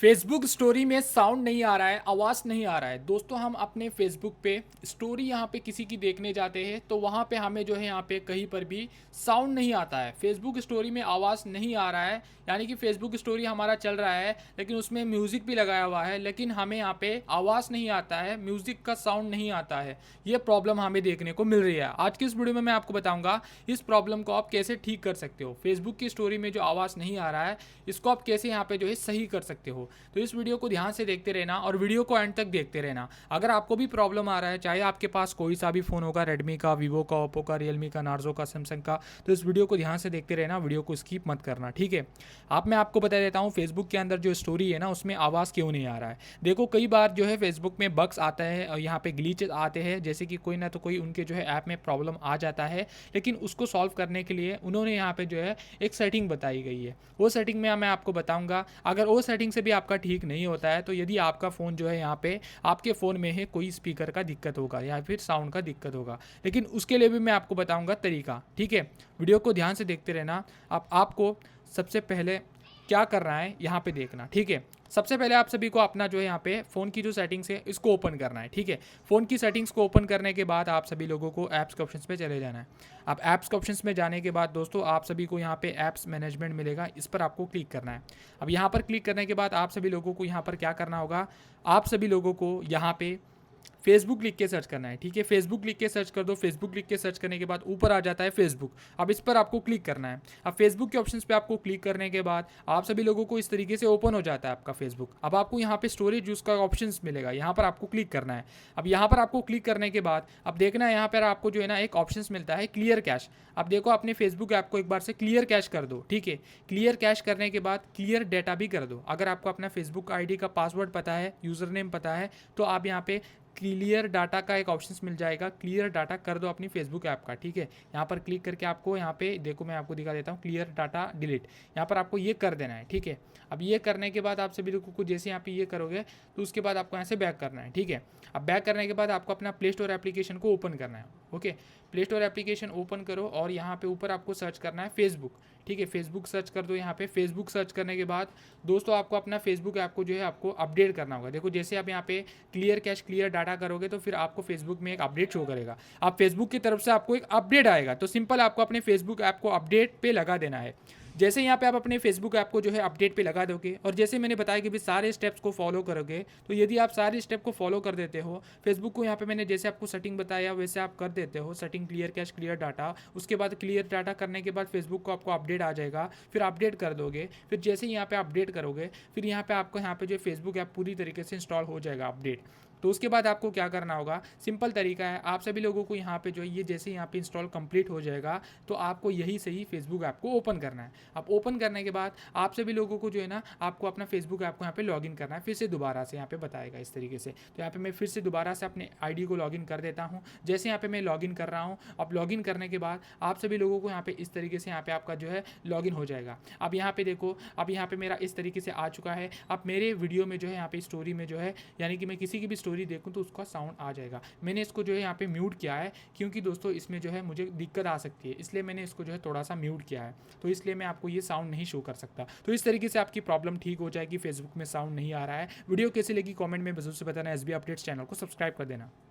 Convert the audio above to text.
Facebook story में sound नहीं आ रहा है, आवाज़ नहीं आ रहा है। दोस्तों हम अपने फेसबुक पे स्टोरी यहाँ पे किसी की देखने जाते हैं तो वहाँ पे हमें जो है यहाँ पे कहीं पर भी साउंड नहीं आता है। फेसबुक स्टोरी में आवाज़ नहीं आ रहा है, यानी कि फेसबुक स्टोरी हमारा चल रहा है लेकिन उसमें म्यूज़िक भी लगाया हुआ है, लेकिन हमें यहाँ पे आवाज़ नहीं आता है, म्यूज़िक का साउंड नहीं आता है। ये प्रॉब्लम हमें देखने को मिल रही है। आज की इस वीडियो में मैं आपको बताऊँगा इस प्रॉब्लम को आप कैसे ठीक कर सकते हो। फेसबुक की स्टोरी में जो आवाज़ नहीं आ रहा है, इसको आप कैसे यहाँ पे जो है सही कर सकते हो। तो इस वीडियो को ध्यान से देखते रहना और वीडियो को एंड तक देखते रहना। अगर आपको भी प्रॉब्लम आ रहा है, चाहे आपके पास कोई सा भी फ़ोन होगा, रेडमी का, वीवो का, ओप्पो का, रियलमी का, नार्जो का, सैमसंग का, तो इस वीडियो को ध्यान से देखते रहना, वीडियो को स्किप मत करना, ठीक है। मैं आपको बता देता हूँ फेसबुक के अंदर जो स्टोरी है ना, उसमें आवाज़ क्यों नहीं आ रहा है। देखो कई बार जो है फेसबुक में बग्स आता है और यहाँ पे ग्लिच आते हैं, जैसे कि कोई ना तो कोई उनके जो है ऐप में प्रॉब्लम आ जाता है, लेकिन उसको सॉल्व करने के लिए उन्होंने यहाँ पे जो है एक सेटिंग बताई गई है। वो सेटिंग में मैं आपको बताऊंगा। अगर वो सेटिंग से भी आपका ठीक नहीं होता है तो यदि आपका फ़ोन जो है यहाँ पे आपके फ़ोन में है कोई स्पीकर का दिक्कत होगा या फिर साउंड का दिक्कत होगा, लेकिन उसके लिए भी मैं आपको बताऊंगा तरीका, ठीक है। वीडियो को ध्यान से देखते रहना। अब आपको सबसे पहले क्या करना है यहाँ पे देखना, ठीक है। सबसे पहले आप सभी को अपना जो है यहाँ पे फ़ोन की जो सेटिंग्स है इसको ओपन करना है, ठीक है। फ़ोन की सेटिंग्स को ओपन करने के बाद आप सभी लोगों को ऐप्स के ऑप्शंस पे चले जाना है। अब ऐप्स के ऑप्शंस में जाने के बाद दोस्तों आप सभी को यहाँ पे ऐप्स मैनेजमेंट मिलेगा, इस पर आपको क्लिक करना है। अब यहाँ पर क्लिक करने के बाद आप सभी लोगों को यहाँ पर क्या करना होगा, आप सभी लोगों को यहाँ पे फेसबुक लिख के सर्च करना है, ठीक है। फेसबुक लिख के सर्च कर दो। फेसबुक लिख के सर्च करने के बाद ऊपर आ जाता है फेसबुक। अब इस पर आपको क्लिक करना है। अब फेसबुक के ऑप्शंस पे आपको क्लिक करने के बाद आप सभी लोगों को इस तरीके से ओपन हो जाता है आपका फेसबुक। अब आपको यहाँ पे स्टोरेज यूज का ऑप्शंस मिलेगा, यहाँ पर आपको क्लिक करना है। अब यहाँ पर आपको क्लिक करने के बाद अब देखना है यहाँ पर आपको जो है ना एक ऑप्शंस मिलता है क्लियर कैश। अब देखो अपने फेसबुक ऐप को एक बार से क्लियर कैश कर दो, ठीक है। क्लियर कैश करने के बाद क्लियर डेटा भी कर दो। अगर आपको अपना फेसबुक आईडी का पासवर्ड पता है, यूज़र नेम पता है, तो आप यहाँ पे क्लियर डाटा का एक ऑप्शन मिल जाएगा, क्लियर डाटा कर दो अपनी फेसबुक ऐप का, ठीक है। यहाँ पर क्लिक करके आपको यहाँ पे देखो मैं आपको दिखा देता हूँ क्लियर डाटा डिलीट, यहाँ पर आपको ये कर देना है, ठीक है। अब ये करने के बाद आप सभी लोगों को जैसे यहाँ पे ये करोगे तो उसके बाद आपको यहाँ से बैक करना है, ठीक है। अब बैक करने के बाद आपको अपना प्ले स्टोर एप्लीकेशन को ओपन करना है, okay. Play store application open करो और यहाँ पे ऊपर आपको सर्च करना है फेसबुक, ठीक है। फेसबुक सर्च कर दो। यहाँ पे फेसबुक सर्च करने के बाद दोस्तों आपको अपना फेसबुक ऐप को जो है आपको अपडेट करना होगा। देखो जैसे आप यहाँ पे क्लियर कैश क्लियर डाटा करोगे तो फिर आपको फेसबुक में एक अपडेट शो करेगा। आप फेसबुक की तरफ से आपको एक अपडेट आएगा, तो सिंपल आपको अपने फेसबुक ऐप को अपडेट पे लगा देना है। जैसे यहाँ पे आप अपने फेसबुक ऐप को जो है अपडेट पे लगा दोगे और जैसे मैंने बताया कि भी सारे स्टेप्स को फॉलो करोगे, तो यदि आप सारे स्टेप को फॉलो कर देते हो, फेसबुक को यहाँ पे मैंने जैसे आपको सेटिंग बताया वैसे आप कर देते हो, setting clear cash clear data, उसके बाद क्लियर डाटा करने के बाद फेसबुक को आपको अपडेट आ जाएगा, फिर अपडेट कर दोगे। फिर जैसे ही यहाँ पे अपडेट करोगे फिर यहाँ पे आपको यहाँ पे जो फेसबुक ऐप पूरी तरीके से इंस्टॉल हो जाएगा अपडेट। तो उसके बाद आपको क्या करना होगा, सिंपल तरीका है। आप सभी लोगों को यहाँ पे जो है ये जैसे यहाँ पे इंस्टॉल कंप्लीट हो जाएगा तो आपको यही से ही फेसबुक ऐप को ओपन करना है। अब ओपन करने के बाद आप सभी लोगों को जो है ना आपको अपना फेसबुक ऐप को यहाँ पे लॉगिन करना है, फिर से दोबारा से यहाँ पे बताएगा इस तरीके से। तो यहाँ पे मैं फिर से दोबारा से अपने आईडी को लॉगिन कर देता हूँ। जैसे यहाँ पे मैं लॉगिन कर रहा हूँ, अब लॉगिन करने के बाद आप सभी लोगों को यहाँ पे इस तरीके से यहाँ पे आपका जो है लॉगिन हो जाएगा। अब यहाँ पे देखो, अब यहाँ पे मेरा इस तरीके से आ चुका है। अब मेरे वीडियो में जो है यहाँ पे स्टोरी में जो है, यानी कि मैं किसी की भी स्टोरी देखूँ तो उसका साउंड आ जाएगा। मैंने इसको जो है यहाँ पे म्यूट किया है क्योंकि दोस्तों इसमें जो है मुझे दिक्कत आ सकती है, इसलिए मैंने इसको जो है थोड़ा सा म्यूट किया है, तो इसलिए मैं आपको ये साउंड नहीं शो कर सकता। तो इस तरीके से आपकी प्रॉब्लम ठीक हो जाएगी, फेसबुक में साउंड नहीं आ रहा है। वीडियो कैसी लगी कमेंट में जरूर से बताना। एसबी अपडेट्स चैनल को सब्सक्राइब कर देना।